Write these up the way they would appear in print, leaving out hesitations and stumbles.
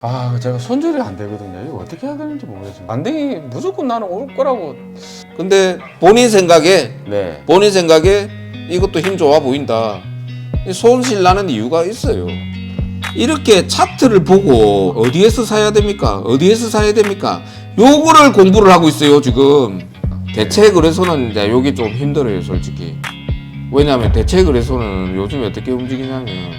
아, 제가 손절이 안 되거든요. 이거 어떻게 해야 되는지 모르겠어요. 반등이 무조건 나는 올 거라고. 근데 본인 생각에 네. 이것도 힘 좋아 보인다. 손실 나는 이유가 있어요. 이렇게 차트를 보고 어디에서 사야 됩니까? 어디에서 사야 됩니까? 요거를 공부를 하고 있어요, 지금. 대체 거래소는 이제 요게 좀 힘들어요, 솔직히. 왜냐하면 대체 거래소는 요즘에 어떻게 움직이냐면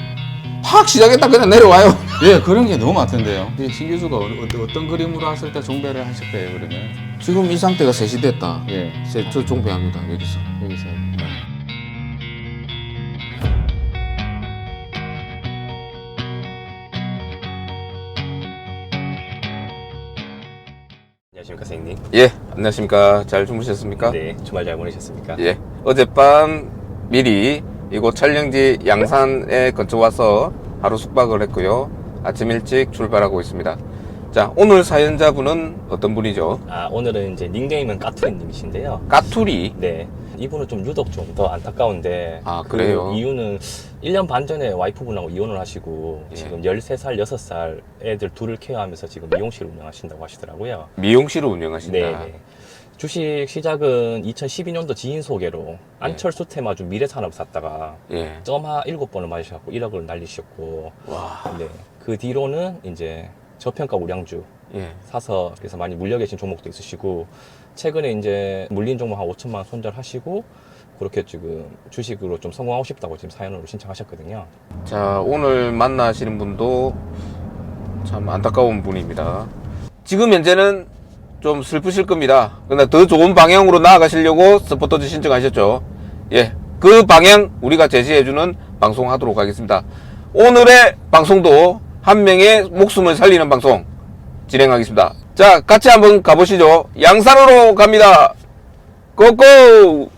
팍 시작했다 그냥 내려와요. 예, 그런 게 너무 많던데요. 신규주가 어떤 그림으로 했을 때 종배를 하실 거예요, 그러면? 지금 이 상태가 셋이 됐다. 예. 저 종배합니다, 여기서. 안녕하십니까 선생님. 예, 안녕하십니까. 잘 주무셨습니까? 네, 주말 잘 보내셨습니까? 예. 어젯밤 미리 이곳 촬영지 양산에 거쳐 와서 하루 숙박을 했고요. 아침 일찍 출발하고 있습니다. 자, 오늘 사연자분은 어떤 분이죠? 오늘은 이제 닉네임은 까투리님이신데요. 까투리. 네, 이분은 좀 유독 좀 더 안타까운데. 아, 그래요? 그 이유는 1년 반 전에 와이프분하고 이혼을 하시고 예. 지금 13살, 6살 애들 둘을 케어하면서 지금 미용실을 운영하신다고 하시더라고요. 미용실을 운영하신다. 네. 주식 시작은 2012년도 지인 소개로 안철수 테마주 미래산업 샀다가 예. 점하 7번을 맞으셔갖고 1억을 날리셨고. 와. 네. 그 뒤로는 이제 저평가 우량주 예. 사서 그래서 많이 물려 계신 종목도 있으시고, 최근에 이제 물린 종목 한 5천만 원 손절하시고 그렇게 지금 주식으로 좀 성공하고 싶다고 지금 사연으로 신청하셨거든요. 자, 오늘 만나시는 분도 참 안타까운 분입니다. 지금 현재는 좀 슬프실 겁니다. 그러나 더 좋은 방향으로 나아가시려고 서포터즈 신청하셨죠. 예, 그 방향 우리가 제시해주는 방송하도록 하겠습니다. 오늘의 방송도 한 명의 목숨을 살리는 방송 진행하겠습니다. 자, 같이 한번 가보시죠. 양산으로 갑니다. 고고!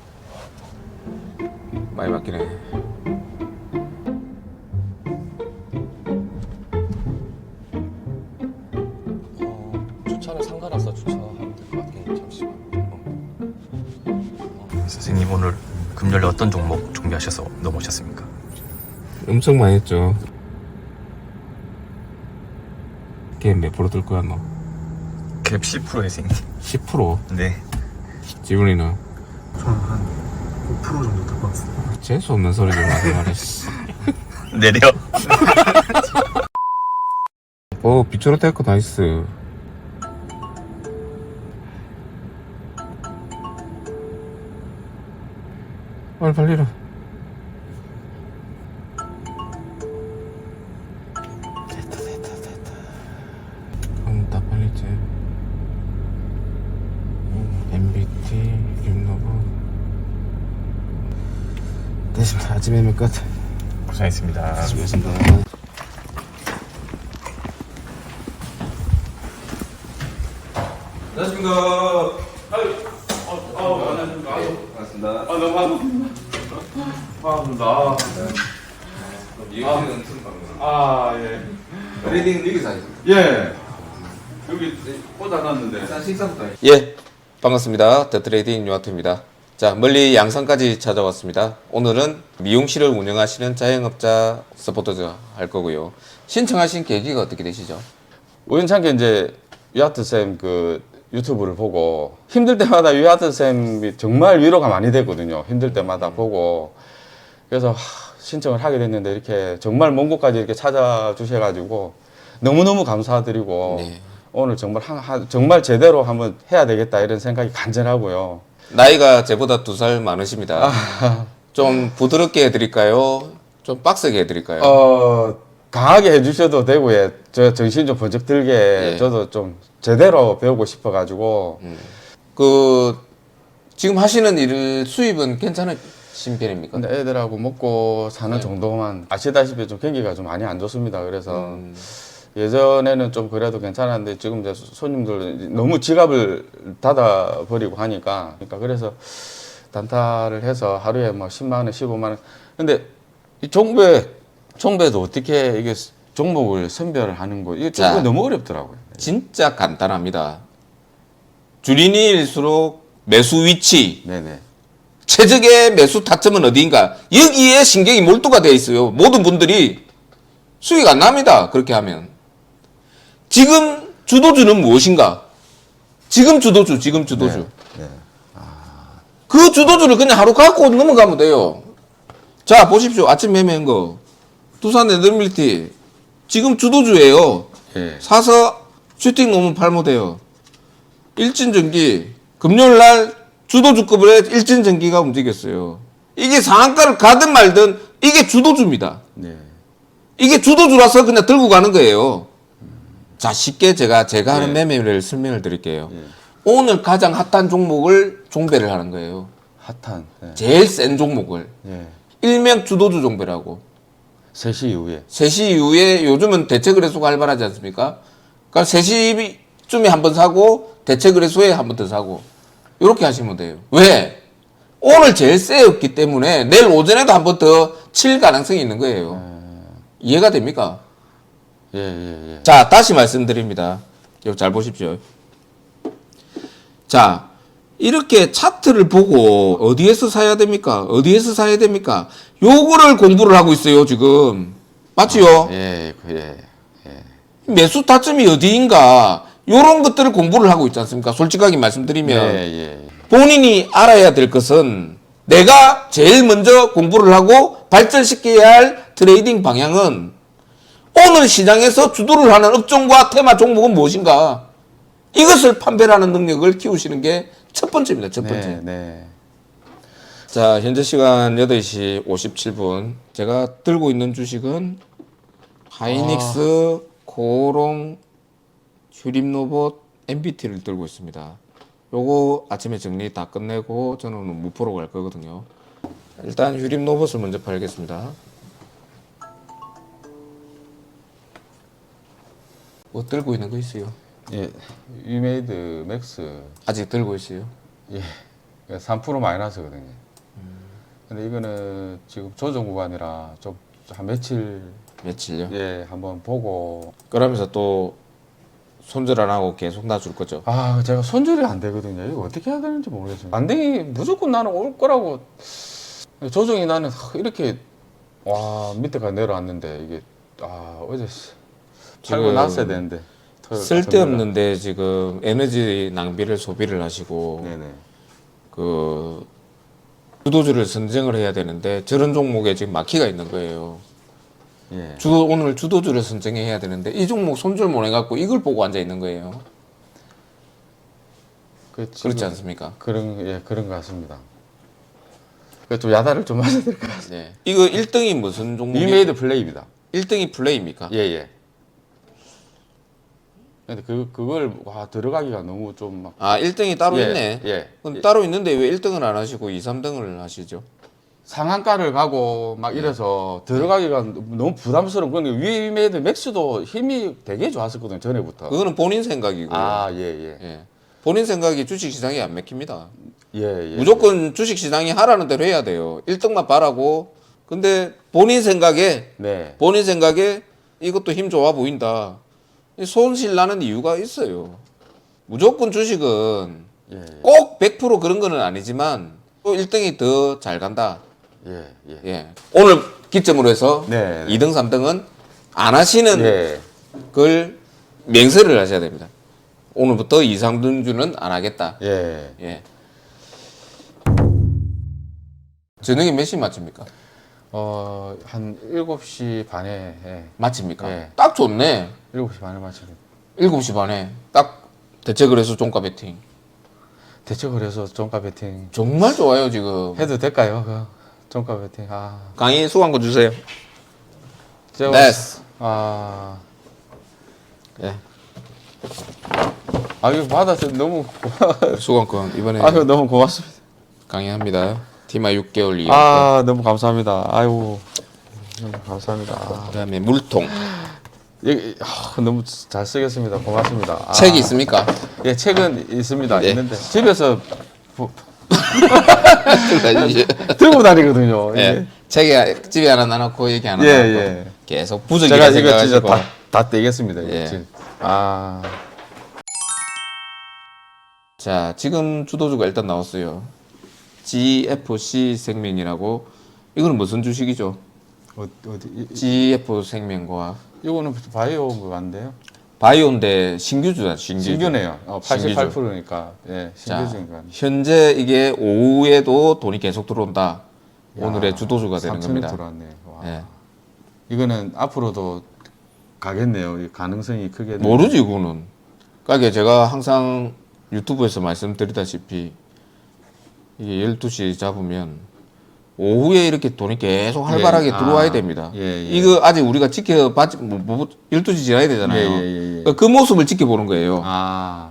많이 막히네. 주차는 상관없어 주차하면 될 것 같긴. 잠시만. 선생님 오늘 금요일에 어떤 종목 준비하셔서 넘어오셨습니까? 엄청 많이 했죠. 게임 몇 프로 들 거야, 너? 갭 10%에 선생님. 10%? 네. 지훈이는? 저는 한 5% 정도 될 것 같습니다. 재수 없는 소리 좀 하지 말해. 내려. 비추로 테크 나이스. 빨리 빨리라. 됐다. 다 빨리지. MBT, 림노브. 됐습니다. 아침에 몇 것. 고생했습니다. 수고하셨습니다. 안녕하십니까. 안녕하십니까. 반갑습니다. 너무 반갑습니다. 미용실은 처음 방문. 예. 트레이딩 여기서 하죠. 예. 여기 꽂아놨는데. 일단 식사부터. 예, 반갑습니다. 더 트레이딩 요하트입니다. 자, 멀리 양산까지 찾아왔습니다. 오늘은 미용실을 운영하시는 자영업자 서포터즈 할 거고요. 신청하신 계기가 어떻게 되시죠? 우연찮게 이제 유하트쌤 그 유튜브를 보고 힘들 때마다 유하트쌤이 정말 위로가 많이 되거든요. 힘들 때마다 보고. 그래서 신청을 하게 됐는데 이렇게 정말 먼 곳까지 이렇게 찾아주셔가지고 너무너무 감사드리고 네. 오늘 정말 정말 제대로 한번 해야 되겠다 이런 생각이 간절하고요. 나이가 제보다 2살 많으십니다. 좀 부드럽게 해드릴까요? 좀 빡세게 해드릴까요? 강하게 해주셔도 되고요. 저 정신 좀 번쩍 들게 예. 저도 좀 제대로 배우고 싶어가지고 지금 하시는 일 수입은 괜찮으신 편입니까? 근데 애들하고 먹고 사는 네. 정도만 아시다시피 좀 경기가 좀 많이 안 좋습니다. 그래서 예전에는 좀 그래도 괜찮았는데 지금 이제 손님들 너무 지갑을 닫아버리고 하니까 그래서 단타를 해서 하루에 뭐 10만 원, 15만 원. 근데 이 종배도 어떻게 이게 종목을 선별을 하는 거 이게 좀 자. 너무 어렵더라고요. 진짜 간단합니다. 주린이일수록 매수 위치, 네네. 최적의 매수 타점은 어디인가? 여기에 신경이 몰두가 되어 있어요. 모든 분들이 수익 안 납니다. 그렇게 하면. 지금 주도주는 무엇인가? 지금 주도주. 네. 그 주도주를 그냥 하루 갖고 넘어가면 돼요. 자, 보십시오. 아침 매매한 거. 두산 엔더밀티. 지금 주도주예요. 예. 사서 슈팅 놓으면 팔면 돼요. 일진전기. 금요일 날 주도주급의 일진전기가 움직였어요. 이게 상한가를 가든 말든 이게 주도주입니다. 네. 이게 주도주라서 그냥 들고 가는 거예요. 자, 쉽게 제가 하는 매매를 설명을 드릴게요. 오늘 가장 핫한 종목을 종배를 하는 거예요. 핫한. 네. 제일 센 종목을. 예. 일명 주도주 종배라고. 3시 이후에. 3시 이후에 요즘은 대체거래소가 활발하지 않습니까? 그러니까 3시쯤에 한 번 사고 대체거래소에 한 번 더 사고 이렇게 하시면 돼요. 왜? 오늘 제일 세였기 때문에 내일 오전에도 한 번 더 칠 가능성이 있는 거예요. 이해가 됩니까? 예. 자, 다시 말씀드립니다. 이거 잘 보십시오. 자, 이렇게 차트를 보고 어디에서 사야 됩니까? 어디에서 사야 됩니까? 요거를 공부를 하고 있어요, 지금. 맞지요? 예. 매수 타점이 어디인가? 요런 것들을 공부를 하고 있지 않습니까? 솔직하게 말씀드리면 예. 본인이 알아야 될 것은 내가 제일 먼저 공부를 하고 발전시켜야 할 트레이딩 방향은 오늘 시장에서 주도를 하는 업종과 테마 종목은 무엇인가? 이것을 판별하는 능력을 키우시는 게 첫 번째입니다. 첫 번째. 네. 자, 현재 시간 8시 57분. 제가 들고 있는 주식은 하이닉스, 고롱, 휴림로봇, MBT를 들고 있습니다. 요거 아침에 정리 다 끝내고 저는 무포로 갈 거거든요. 일단 휴림로봇을 먼저 팔겠습니다. 뭐 들고 있는 거 있어요? 예. 위메이드 맥스. 아직 들고 있어요? 예. 3% 마이너스거든요. 근데 이거는 지금 조정 구간이라 좀 한 며칠요? 예, 한번 보고. 그러면서 또 손절 안 하고 계속 놔줄 거죠? 아, 제가 손절이 안 되거든요. 이거 어떻게 해야 되는지 모르겠어요. 반등이 무조건 나는 올 거라고. 조정이 나는 이렇게 와 밑에까지 내려왔는데 이게 어제 팔고 지금 났어야 되는데. 쓸데없는데 지금 에너지 낭비를 소비를 하시고 네네. 그 주도주를 선정을 해야 되는데 저런 종목에 지금 막히가 있는 거예요. 예. 오늘 주도주를 선정해야 되는데 이 종목 손절 못 해갖고 이걸 보고 앉아 있는 거예요. 그렇지 않습니까? 그런 것 같습니다. 좀 야단을 좀 맞아야 될 것 같습니다. 네. 이거 1등이 무슨 종목이? 위메이드 플레이입니다. 1등이 플레이입니까? 예. 근데 그걸 들어가기가 너무 좀 막. 1등이 따로 예, 있네. 예. 그럼 따로 있는데 왜 1등을 안 하시고 2, 3등을 하시죠? 상한가를 가고 막 이래서 들어가기가 너무 부담스러운 건 위메이드 맥스도 힘이 되게 좋았었거든요, 전에부터. 그거는 본인 생각이고. 예. 예. 본인 생각이 주식시장에 안 맥힙니다. 예. 무조건 주식시장이 하라는 대로 해야 돼요. 1등만 바라고. 근데 본인 생각에 네. 이것도 힘 좋아 보인다. 손실 나는 이유가 있어요. 무조건 주식은 예. 꼭 100% 그런 거는 아니지만 또 1등이 더 잘 간다. 예. 오늘 기점으로 해서 네. 2등, 3등은 안 하시는 예. 걸 맹세를 하셔야 됩니다. 오늘부터 2, 3등주는 안 하겠다. 예. 저녁에 몇 시 맞춥니까? 한 7시 반에. 예. 맞춥니까? 예. 딱 좋네. 7시 반에 맞춥니다. 7시 반에 딱 대체거래소 종가 베팅. 대체거래소 종가 베팅 정말 좋아요 지금. 해도 될까요? 그 종가 베팅. 강의 수강권 주세요. 제가 네. 예. 이거 받아서 너무 수강권 이번에 너무 고맙습니다. 강의합니다. 티마 6개월 이하. 너무 감사합니다. 아이고 너무 감사합니다. 그다음에 물통. 너무 잘 쓰겠습니다. 고맙습니다. 책이 있습니까? 예, 책은 있습니다. 네. 있는데 집에서 예. 들고 다니거든요. 예. 책에 집에 하나 놔놓고 얘기 하나 예, 놔놓고 예. 계속 제가 부적이라 이거 진짜 생각하시고. 다 떼겠습니다. 이거 예. 지금. 자, 지금 주도주가 일단 나왔어요. GFC 생명이라고. 이거는 무슨 주식이죠? 어디 GF 생명과학. 이거는 바이오 뭐 안돼요? 바이오인데 신규주다, 신규주. 신규네요. 신규주. 88%니까. 예, 자, 신규주니까. 현재 이게 오후에도 돈이 계속 들어온다. 오늘의 주도주가 되는 3천억 겁니다. 들어왔네. 와. 예. 이거는 앞으로도 가겠네요. 이 가능성이 크게. 모르지, 그거는. 그러니까 제가 항상 유튜브에서 말씀드리다시피 이게 12시 잡으면 오후에 이렇게 돈이 계속 활발하게 예. 들어와야 아, 됩니다. 예, 예. 이거 아직 우리가 지켜봤지, 12시 지나야 되잖아요. 예, 예, 예, 예. 그러니까 그 모습을 지켜보는 거예요. 아,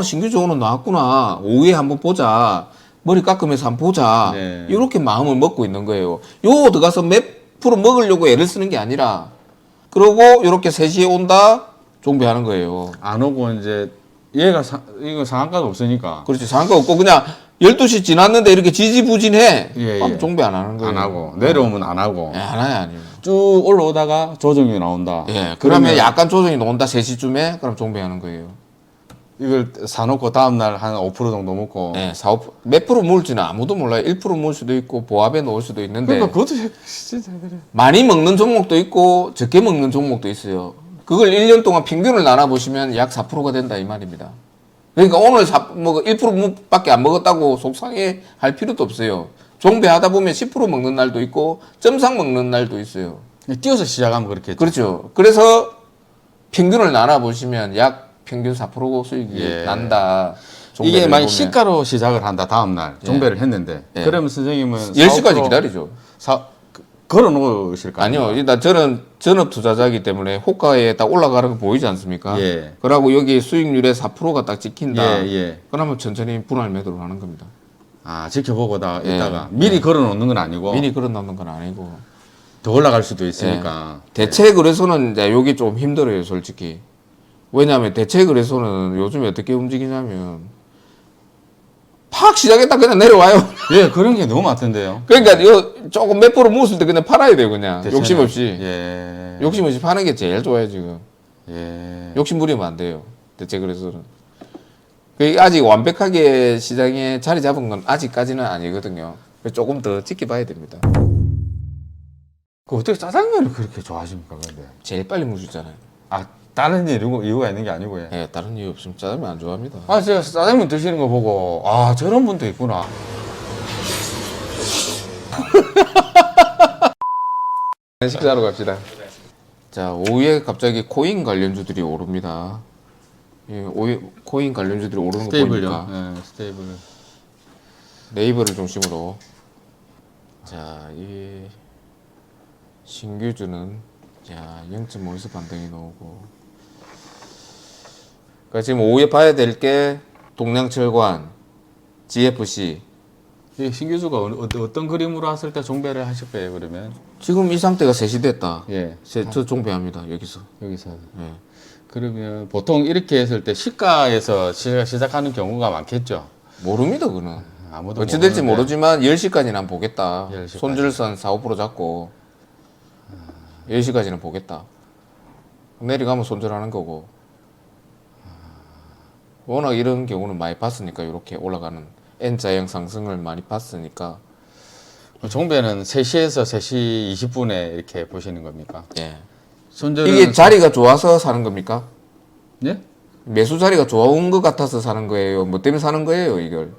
신규주 오늘 나왔구나. 오후에 한번 보자. 머리 깎으면서 한번 보자. 네. 이렇게 마음을 먹고 있는 거예요. 요 들어가서 몇 프로 먹으려고 애를 쓰는 게 아니라 그러고 이렇게 3시에 온다. 종배하는 거예요. 안 오고 이제 얘가 이거 상한가도 없으니까 그렇지. 상관 없고 그냥 12시 지났는데 이렇게 지지부진해. 예, 그럼 예. 종배 안 하는 거예요. 안 하고 내려오면 안 하고 예, 안 해요, 아니에요. 쭉 올라오다가 조정이 나온다. 예, 그러면 약간 조정이 나온다 3시쯤에 그럼 종배하는 거예요. 이걸 사놓고 다음날 한 5% 정도 먹고. 예, 4, 5%, 몇 프로 모을지는 아무도 몰라요. 1% 모을 수도 있고 보합에 넣을 수도 있는데 그러니까 그것도 진짜 그래. 많이 먹는 종목도 있고 적게 먹는 종목도 있어요. 그걸 1년 동안 평균을 나눠보시면 약 4%가 된다 이 말입니다. 그러니까 오늘 1%밖에 안 먹었다고 속상해 할 필요도 없어요. 종배하다 보면 10% 먹는 날도 있고 점상 먹는 날도 있어요. 뛰어서 시작하면 그렇겠죠. 그렇죠. 그래서 평균을 나눠보시면 약 평균 4% 수익이 예. 난다. 이게 종배를 만약 보면. 시가로 시작을 한다 다음날 종배를 했는데 예. 그러면 선생님은 10시까지 기다리죠. 걸어 놓으실까요? 아니요. 일단 저는 전업 투자자이기 때문에 호가에 딱 올라가는 거 보이지 않습니까? 예. 그러고 여기 수익률의 4%가 딱 찍힌다. 예, 예. 그러면 천천히 분할 매도를 하는 겁니다. 아 지켜보고 예. 있다가 미리 걸어 놓는 건 아니고 미리 걸어 놓는 건 아니고. 더 올라갈 수도 있으니까. 대체 그래서는 이제 여기 좀 힘들어요, 솔직히. 왜냐하면 대체 그래서는 요즘에 어떻게 움직이냐면 팍 시작했다 그냥 내려와요. 예, 그런 게 너무 많던데요. 그러니까 이거 조금 몇 프로 묵었을 때 그냥 팔아야 돼요, 그냥. 대체는. 욕심 없이. 예. 욕심 없이 파는 게 제일 좋아요, 지금. 예. 욕심 부리면 안 돼요. 대체 그래서는. 그 아직 완벽하게 시장에 자리 잡은 건 아직까지는 아니거든요. 그래서 조금 더 지켜봐야 됩니다. 그 어떻게 짜장면을 그렇게 좋아하십니까, 근데? 제일 빨리 묵주잖아요. 아, 다른 이유가 있는 게 아니고, 예. 예, 다른 이유 없으면 짜장면 안 좋아합니다. 아, 제가 짜장면 드시는 거 보고, 아, 저런 분도 있구나. 식사하러 갑시다. 자, 오후에 갑자기 코인 관련주들이 오릅니다. 예, 오후에 코인 관련주들이 오르는 거 스테이블요. 보니까 예, 스테이블. 네이버를 중심으로 자, 이 신규주는 자, 0.5에서 반등이 나오고 그러니까 지금 오후에 봐야 될 게 동양철관, GFC 이 신규주가 어떤 그림으로 왔을 때 종배를 하실 거예요, 그러면? 지금 이 상태가 3시 됐다. 예. 저 종배합니다. 여기서. 여기서. 예. 그러면 보통 이렇게 했을 때 시가에서 시작하는 경우가 많겠죠. 모릅니다, 그는. 아무도 어찌 될지 모르는데. 모르지만 10시까지는 한번 보겠다. 10시까지. 손절선 4, 5% 잡고 10시까지는 보겠다. 내려가면 손절하는 거고. 워낙 이런 경우는 많이 봤으니까 이렇게 올라가는 N자형 상승을 많이 봤으니까 종배는 3시에서 3시 20분에 이렇게 보시는 겁니까? 예. 손절은 이게 자리가 좋아서 사는 겁니까? 예? 매수 자리가 좋은 것 같아서 사는 거예요? 뭐 때문에 사는 거예요, 이걸?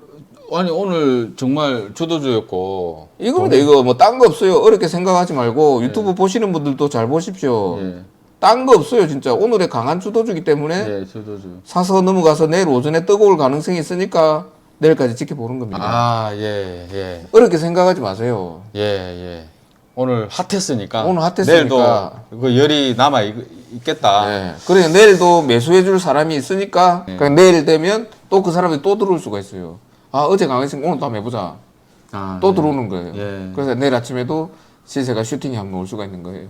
아니 오늘 정말 주도주였고 이겁니다. 이거 뭐 딴 거 없어요. 어렵게 생각하지 말고 유튜브 보시는 분들도 잘 보십시오. 예. 딴 거 없어요, 진짜. 오늘의 강한 주도주기 때문에 예, 주도주. 사서 넘어가서 내일 오전에 뜨거울 가능성이 있으니까 내일까지 지켜보는 겁니다. 아, 예, 예. 어렵게 생각하지 마세요. 예, 예. 오늘 핫했으니까. 오늘 핫했으니까. 내일도 그 열이 남아 있겠다. 예. 그러니까 내일도 매수해줄 사람이 있으니까 그러니까 내일 되면 또 그 사람이 또 들어올 수가 있어요. 아, 어제 강했으니까 오늘 또 한번 해보자. 아, 또 예. 들어오는 거예요. 예. 그래서 내일 아침에도 시세가 슈팅이 한번 올 수가 있는 거예요.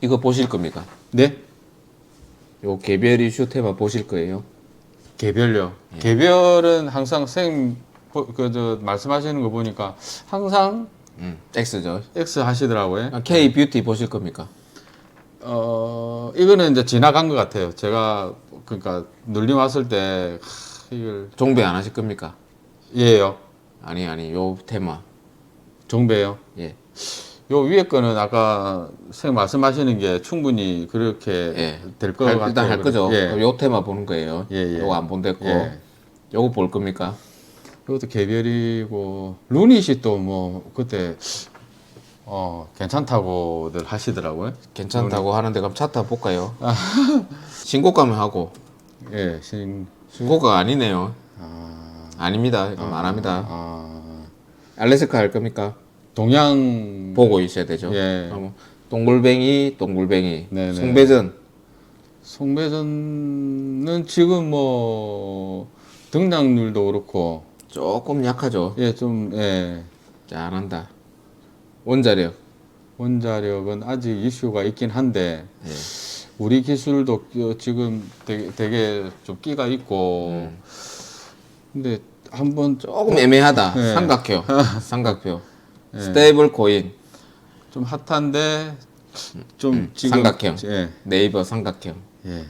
이거 보실 겁니까? 네? 요 개별 이슈 테마 보실 거예요. 개별요. 예. 개별은 항상 선생님 말씀하시는 거 보니까 항상 X죠. X 하시더라고요. K 뷰티 보실 겁니까? 이거는 이제 지나간 것 같아요. 제가 그러니까 눌림 왔을 때 이걸 종배 안 하실 겁니까? 예요. 아니 요 테마. 종배요. 예. 요 위에 거는 아까 선생님 말씀하시는 게 충분히 그렇게 예. 될 것 같아요. 일단 할 거죠. 예. 요 테마 보는 거예요. 예, 예. 요거 안 본댔고. 예. 요거 볼 겁니까? 이것도 개별이고 루닛이 또 뭐 그때 괜찮다고들 하시더라고요. 괜찮다고 하는데 그럼 차 타 볼까요? 신고가면 하고. 예, 신고가 아니네요. 아닙니다. 이거 안 합니다. 알래스카 할 겁니까? 동양 보고 있어야 되죠. 예. 그럼 동굴뱅이, 네네. 송배전. 송배전은 지금 뭐 등락률도 그렇고 조금 약하죠. 예, 좀 예. 짠한다. 원자력. 원자력은 아직 이슈가 있긴 한데 예. 우리 기술도 지금 되게 좀 끼가 있고 근데 한번 조금 애매하다. 예. 삼각형. 삼각표. 스테이블 코인. 좀 핫한데 좀 지금 삼각형. 예. 네이버 삼각형. 예.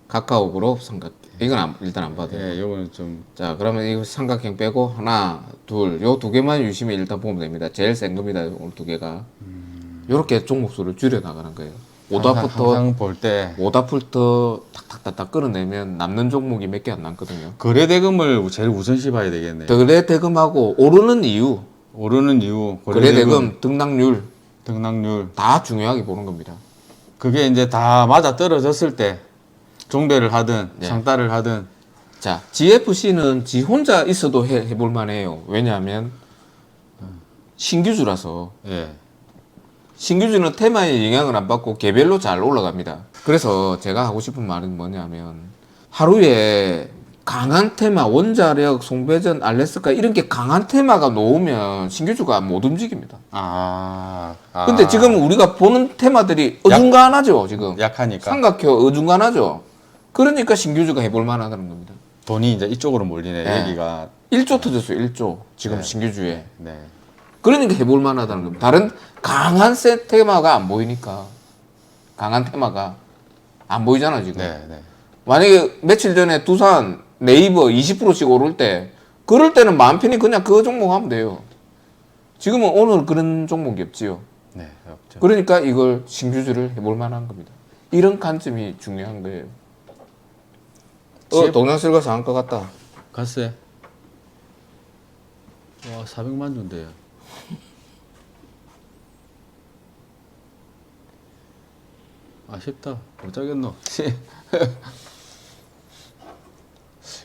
카카오 그룹 삼각형. 이건 일단 안 봐도 돼요. 예, 요거는 좀 자, 그러면 이거 삼각형 빼고 하나, 둘, 요 두 개만 유심히 일단 보면 됩니다. 제일 센 겁니다. 오늘 두 개가. 요렇게 종목수를 줄여 나가는 거예요. 오다부터 항상 볼 때 오다풀터 탁탁탁탁 끌어내면 남는 종목이 몇 개 안 남거든요. 거래대금을 제일 우선시 봐야 되겠네요. 거래대금하고 오르는 이유, 오르는 이유, 거래대금, 등락률 등락률 다 중요하게 보는 겁니다. 그게 이제 다 맞아 떨어졌을 때 종배를 하든 네. 상따를 하든 자, GFC는 지 혼자 있어도 해볼 만해요. 왜냐하면 신규주라서 예. 신규주는 테마에 영향을 안 받고 개별로 잘 올라갑니다. 그래서 제가 하고 싶은 말은 뭐냐면 하루에 강한 테마, 원자력, 송배전, 알래스카 이런 게 강한 테마가 놓으면 신규주가 못 움직입니다. 근데 지금 우리가 보는 테마들이 어중간하죠. 지금 약하니까 삼각형 어중간하죠. 그러니까 신규주가 해볼 만하다는 겁니다. 돈이 이제 이쪽으로 몰리네. 네. 여기가 1조 터졌어요. 1조 지금 네. 신규주에. 네. 그러니까 해볼 만하다는 겁니다. 다른 강한 세 테마가 안 보이니까 강한 테마가 안 보이잖아 지금. 네, 네. 만약에 며칠 전에 두산 네이버 20%씩 오를 때 그럴 때는 마음 편히 그냥 그 종목 하면 돼요. 지금은 오늘 그런 종목이 없지요. 네, 없죠. 그러니까 이걸 신규주를 해볼 만한 겁니다. 이런 관점이 중요한 거예요. 동양실 가서 안 것 같다. 갔어요. 와, 400만 준대요. 아쉽다. 못 자겠노.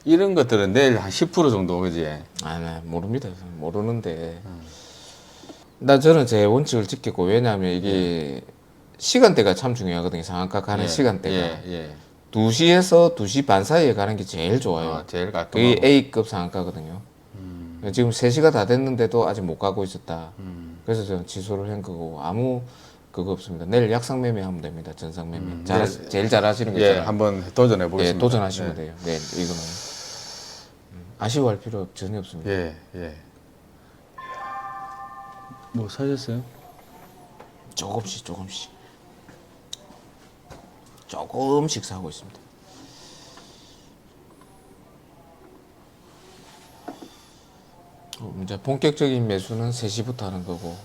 이런 것들은 내일 한 10% 정도, 그지? 아, 네, 모릅니다. 모르는데. 저는 제 원칙을 지켰고, 왜냐하면 이게 시간대가 참 중요하거든요. 상한가 가는 예, 시간대가. 예. 2시에서 2시 반 사이에 가는 게 제일 좋아요. 제일 깔끔하고. 그게 A급 상한가거든요. 지금 3시가 다 됐는데도 아직 못 가고 있었다. 그래서 저는 취소를 한 거고, 아무 그거 없습니다. 내일 약상매매 하면 됩니다. 전상매매. 제일 잘하시는 거 예, 있잖아요. 한번 도전해 보겠습니다. 예, 도전하시면 돼요. 네, 이거는. 아쉬워할 필요 전혀 없습니다. 예. 뭐 사셨어요? 조금씩 사고 있습니다. 이제 본격적인 매수는 3시부터 하는 거고.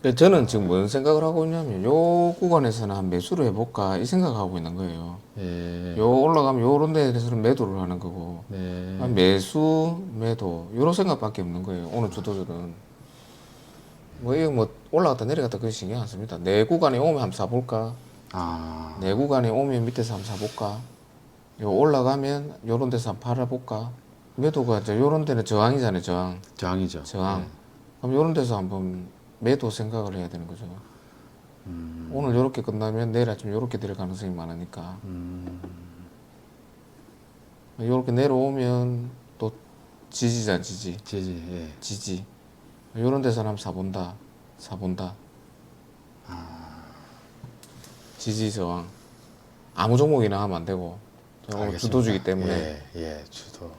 근데 저는 지금 뭔 생각을 하고 있냐면 요 구간에서는 한 매수를 해볼까 이 생각하고 있는 거예요. 예. 요 올라가면 요런 데에서는 매도를 하는 거고. 네. 매수, 매도 요런 생각밖에 없는 거예요. 오늘 주도들은 이거 뭐 올라갔다 내려갔다 그런 신경 안 씁니다. 내 구간에 오면 한번 사볼까? 네. 내 구간에 오면 밑에서 한번 사볼까? 요 올라가면 요런 데서 한번 팔아볼까? 매도가 이제 요런 데는 저항이잖아요. 저항이죠. 저항. 네. 그럼 요런 데서 한번 매도 생각을 해야 되는 거죠. 오늘 요렇게 끝나면 내일 아침 요렇게 될 가능성이 많으니까. 요렇게 내려오면 또 지지자 지지. 예. 지지. 요런 데서 한번 사본다. 지지 저항. 아무 종목이나 하면 안 되고. 오늘 알겠습니다. 주도주기 때문에. 예, 주도.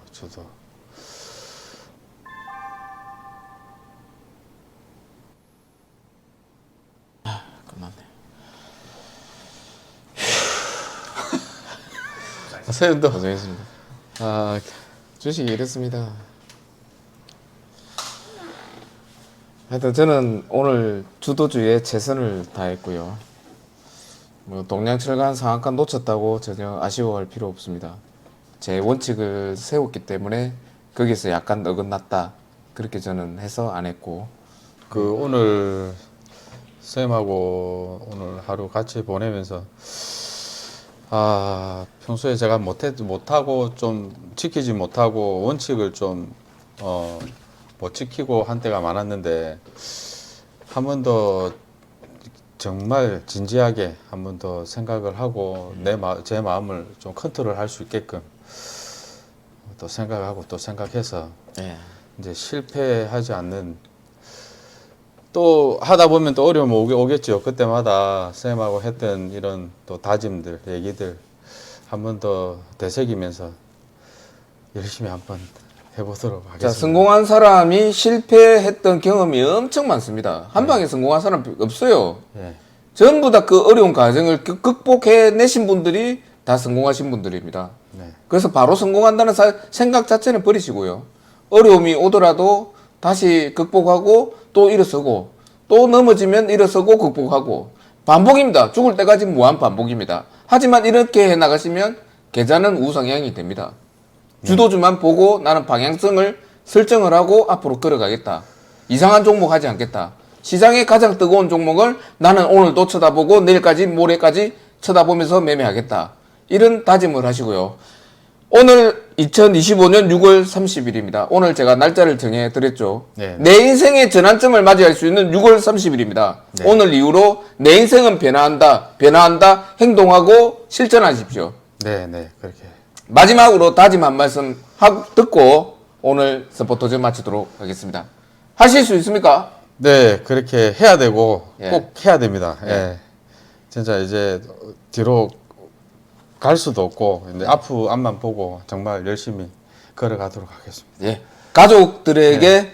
끝났네. 선생님도 고생했습니다. 주식이 이렇습니다. 하여튼 저는 오늘 주도주에 최선을 다했고요. 뭐 동양철강 상한가 놓쳤다고 전혀 아쉬워할 필요 없습니다. 제 원칙을 세웠기 때문에 거기서 약간 어긋났다 그렇게 저는 해서 안 했고 오늘 쌤하고 오늘 하루 같이 보내면서 평소에 제가 못하고 좀 지키지 못하고 원칙을 좀 못 지키고 한 때가 많았는데 한 번 더 정말 진지하게 한 번 더 생각을 하고 제 마음을 좀 컨트롤할 수 있게끔 또 생각하고 또 생각해서 예. 이제 실패하지 않는 또 하다 보면 또 어려움 오겠죠. 그때마다 쌤하고 했던 이런 또 다짐들, 얘기들 한 번 더 되새기면서 열심히 한번 해보도록 하겠습니다. 자, 성공한 사람이 실패했던 경험이 엄청 많습니다. 한 방에 성공한 사람 없어요. 예. 전부 다 그 어려운 과정을 극복해내신 분들이 다 성공하신 분들입니다. 네. 그래서 바로 성공한다는 생각 자체는 버리시고요. 어려움이 오더라도 다시 극복하고 또 일어서고 또 넘어지면 일어서고 극복하고 반복입니다. 죽을 때까지 무한 반복입니다. 하지만 이렇게 해나가시면 계좌는 우상향이 됩니다. 주도주만 보고 나는 방향성을 설정을 하고 앞으로 걸어가겠다. 이상한 종목 하지 않겠다. 시장의 가장 뜨거운 종목을 나는 오늘도 쳐다보고 내일까지 모레까지 쳐다보면서 매매하겠다. 이런 다짐을 하시고요. 오늘 2025년 6월 30일입니다. 오늘 제가 날짜를 정해 드렸죠. 네. 내 인생의 전환점을 맞이할 수 있는 6월 30일입니다. 네. 오늘 이후로 내 인생은 변화한다. 행동하고 실천하십시오. 네, 그렇게. 마지막으로 다짐 한 말씀 듣고 오늘 스포터즈 마치도록 하겠습니다. 하실 수 있습니까? 네, 그렇게 해야 되고 예. 꼭 해야 됩니다. 예. 예. 진짜 이제 뒤로 갈 수도 없고 이제 앞만 보고 정말 열심히 걸어가도록 하겠습니다. 예. 가족들에게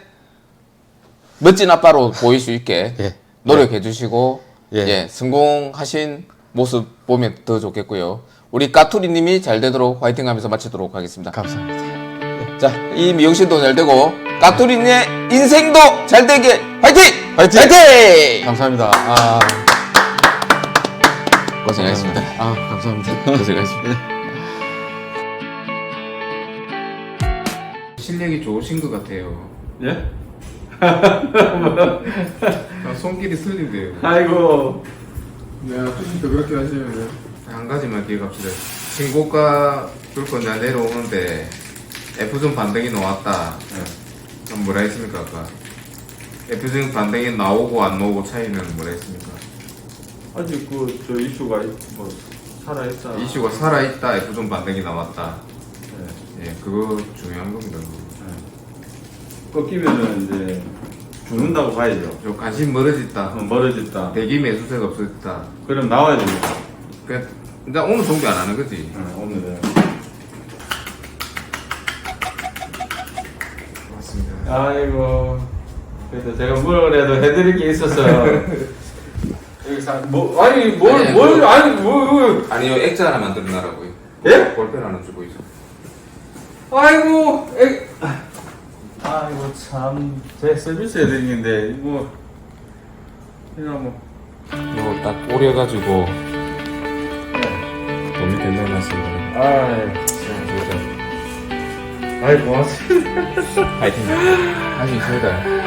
멋진 아빠로 보일 수 있게 예. 노력해 주시고 예. 예. 성공하신 모습 보면 더 좋겠고요. 우리 까투리님이 잘 되도록 화이팅 하면서 마치도록 하겠습니다. 감사합니다. 자, 이 미용실도 잘 되고 까투리님의 인생도 잘 되게 화이팅! 화이팅! 화이팅! 감사합니다. 고생하셨습니다. 감사합니다. 고생하셨습니다. 실력이 좋으신 것 같아요. 예? 손길이 슬린데요. 아이고. 투심도 그렇게 하시면 한 가지만 기억합시다. 신고가 줄건 다 내려오는데 F존 반등이 나왔다. 그럼 뭐라 했습니까 아까? F존 반등이 나오고 안 나오고 차이는 뭐라 했습니까? 아직 저 이슈가 뭐 살아있다. 이슈가 살아있다. F존 반등이 나왔다. 네. 예, 그거 중요한 겁니다. 그거. 꺾이면은 이제 죽는다고 봐야죠. 좀 관심 멀어졌다. 멀어졌다. 대기 매수세가 없어졌다. 그럼 나와야 됩니다. 그 일단 오늘 종교 안 하는 거지. 오늘은. 맞습니다. 아이고. 그래서 제가 뭐라도 해드릴 게 있어서. 여기서 아니요, 액자 하나 만들어놔라고요. 예? 볼펜 하나 주고 있어. 아이고. 아이고 참. 제 서비스 해드리는데 이거 이거 딱 오려가지고 돈 밑에 넣어놨습니다. 아이 고맙습니다. 파이팅. 할 수 있습니다.